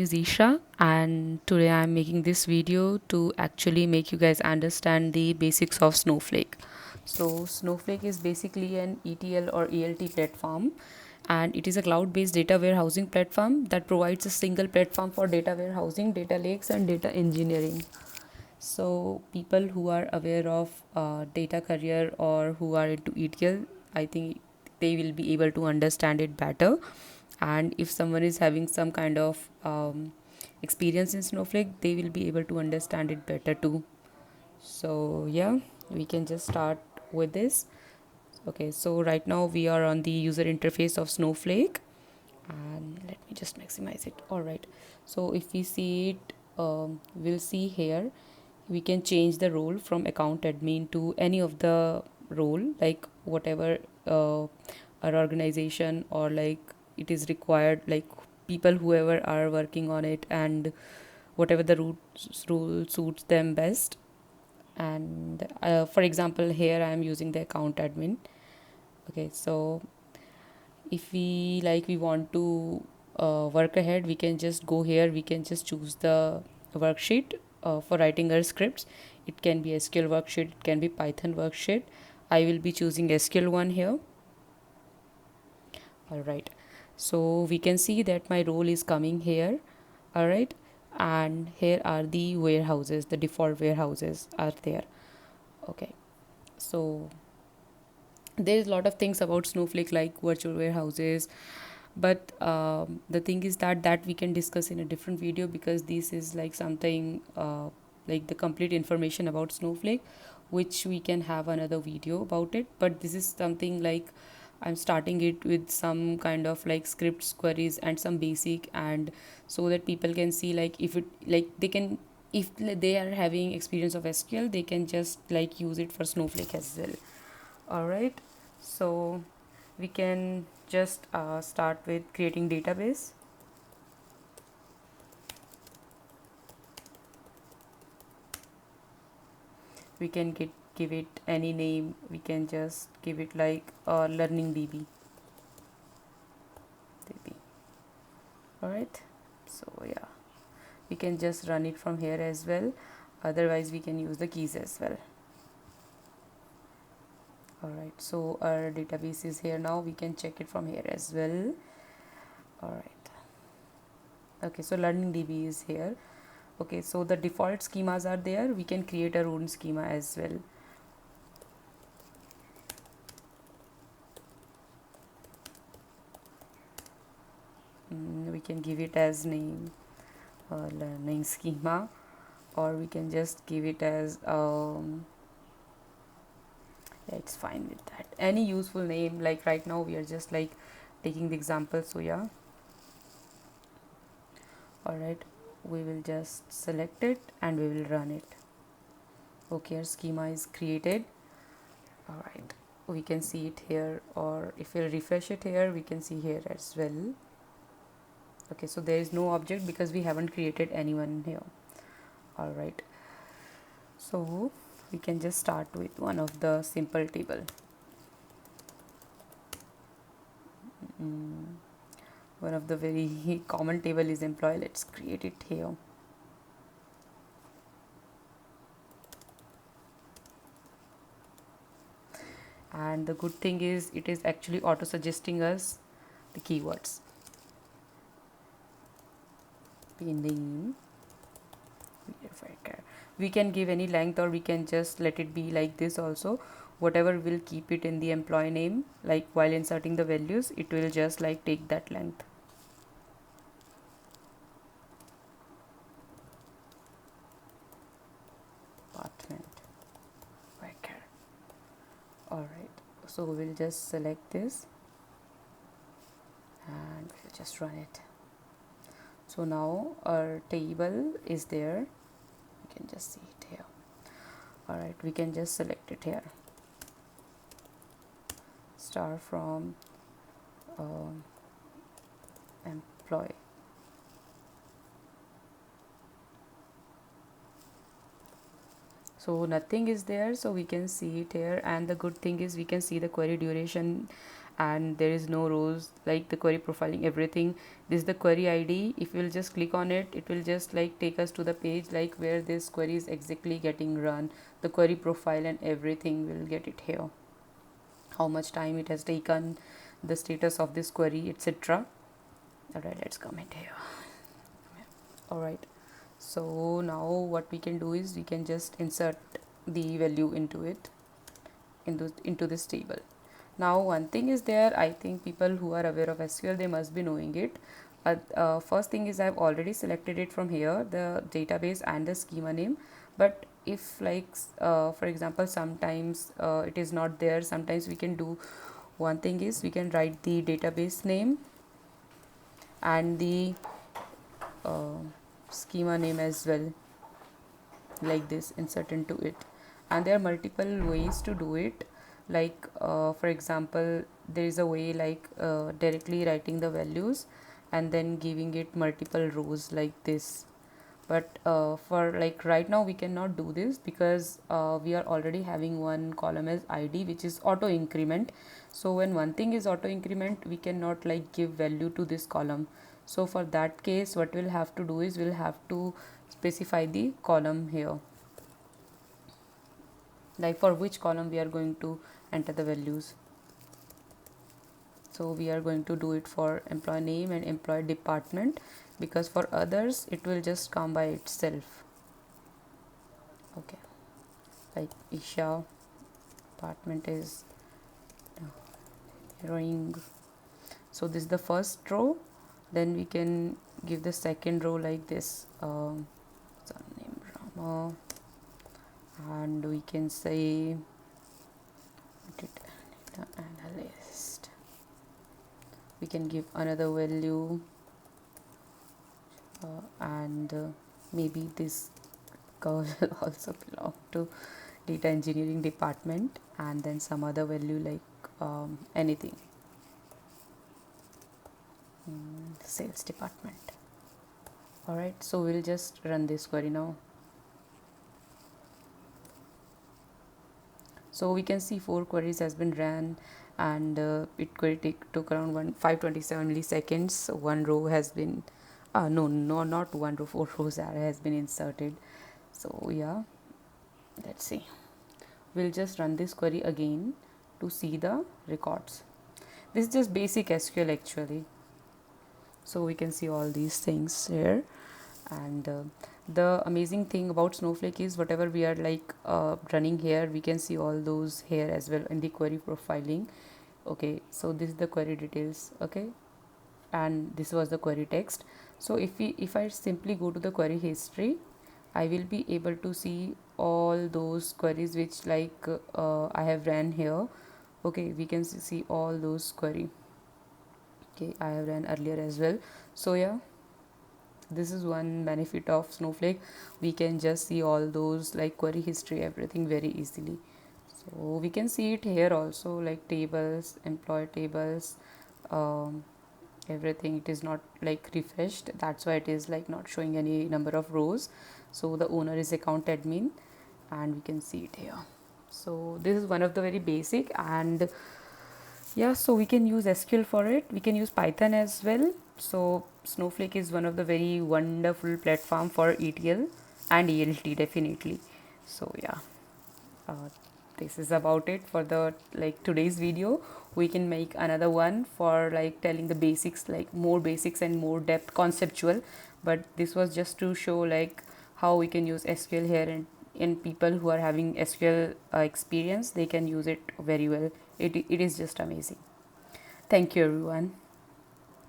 Is Isha, and today I'm making this video to actually make you guys understand the basics of Snowflake. So Snowflake is basically an ETL or ELT platform, and it is a cloud-based data warehousing platform that provides a single platform for data warehousing, data lakes, and data engineering. So people who are aware of data career or who are into ETL, I think they will be able to understand it better. And if someone is having some kind of experience in Snowflake, they will be able to understand it better too. So yeah, we can just start with this. Okay, so right now we are on the user interface of Snowflake, and let me just maximize it. All right, so if we see it, we'll see here we can change the role from account admin to any of the role, like whatever our organization or like it is required, like people whoever are working on it, and whatever the rule suits them best. And for example, here I am using the account admin. Okay, so if we want to work ahead, we can just go here, we can just choose the worksheet for writing our scripts. It can be SQL worksheet, it can be Python worksheet. I will be choosing SQL one here. All right, so we can see that my role is coming here. All right, and here are the warehouses, the default warehouses are there. Okay, so there's a lot of things about Snowflake like virtual warehouses, but the thing is that we can discuss in a different video, because this is like something like the complete information about Snowflake, which we can have another video about it. But this is something like I'm starting it with some kind of like scripts, queries, and some basic, and so that people can see like if it like they can, if they are having experience of SQL, they can just like use it for Snowflake as well. All right, so we can just start with creating database. We can give it any name. We can just give it like learning DB. All right, so yeah, we can just run it from here as well. Otherwise we can use the keys as well. All right, so our database is here now. We can check it from here as well. All right, okay, so learning DB is here. Okay, so the default schemas are there. We can create our own schema as well. We can give it as name learning schema, or we can just give it as yeah, it's fine with that, any useful name. Like right now we are just like taking the example, so yeah. All right, we will just select it and we will run it. Okay, our schema is created. All right, we can see it here, or if we refresh it here, we can see here as well. Okay, so there is no object because we haven't created anyone here. All right, so we can just start with one of the simple table. One of the very common table is employee. Let's create it here. And the good thing is it is actually auto suggesting us the keywords. Pending. We can give any length, or we can just let it be like this also. Whatever will keep it in the employee name, like while inserting the values, it will just like take that length. Department worker. All right, so we'll just select this and we'll just run it. So now our table is there. You can just see it here. All right, we can just select it here. Start from employee. So nothing is there, so we can see it here. And the good thing is we can see the query duration and there is no rows, like the query profiling everything. This is the query ID. If we'll just click on it, it will just like take us to the page like where this query is exactly getting run. The query profile and everything will get it here, how much time it has taken, the status of this query, etc. All right, let's comment here. All right, so now what we can do is we can just insert the value into it, into this table. Now one thing is there, I think people who are aware of SQL, they must be knowing it. First thing is I've already selected it from here, the database and the schema name. But if like for example sometimes it is not there, sometimes we can do one thing is we can write the database name and the uh, schema name as well, like this, insert into it. And there are multiple ways to do it, like for example there is a way like directly writing the values and then giving it multiple rows like this. But for like right now we cannot do this because we are already having one column as id, which is auto increment. So when one thing is auto increment, we cannot like give value to this column. So for that case, what we'll have to do is we'll have to specify the column here, like for which column we are going to enter the values. So we are going to do it for employee name and employee department, because for others it will just come by itself. Okay, like Isha, department is rowing. So this is the first row, then we can give the second row like this, surname Rama, and we can say data analyst. We can give another value, and maybe this girl will also belong to data engineering department, and then some other value like anything, sales department. All right, so we'll just run this query now. So we can see 4 queries has been ran, and it query took around 527 milliseconds. So one row has been no, not one row, 4 rows has been inserted. So yeah, let's see, we'll just run this query again to see the records. This is just basic SQL actually. So we can see all these things here. And the amazing thing about Snowflake is whatever we are like running here, we can see all those here as well in the query profiling. Okay, so this is the query details. Okay, and this was the query text. So if I simply go to the query history, I will be able to see all those queries which like I have ran here. Okay, we can see all those query. Okay, I have ran earlier as well. So yeah, this is one benefit of Snowflake. We can just see all those like query history, everything very easily. So we can see it here also, like tables, employee tables, everything. It is not like refreshed, that's why it is like not showing any number of rows. So the owner is account admin, and we can see it here. So this is one of the very basic. And yeah, so we can use SQL for it, we can use Python as well. So Snowflake is one of the very wonderful platform for ETL and ELT definitely. So yeah, uh, this is about it for the like today's video. We can make another one for like telling the basics, like more basics and more depth conceptual, but this was just to show like how we can use SQL here, and in people who are having SQL experience, they can use it very well. It is just amazing. Thank you everyone.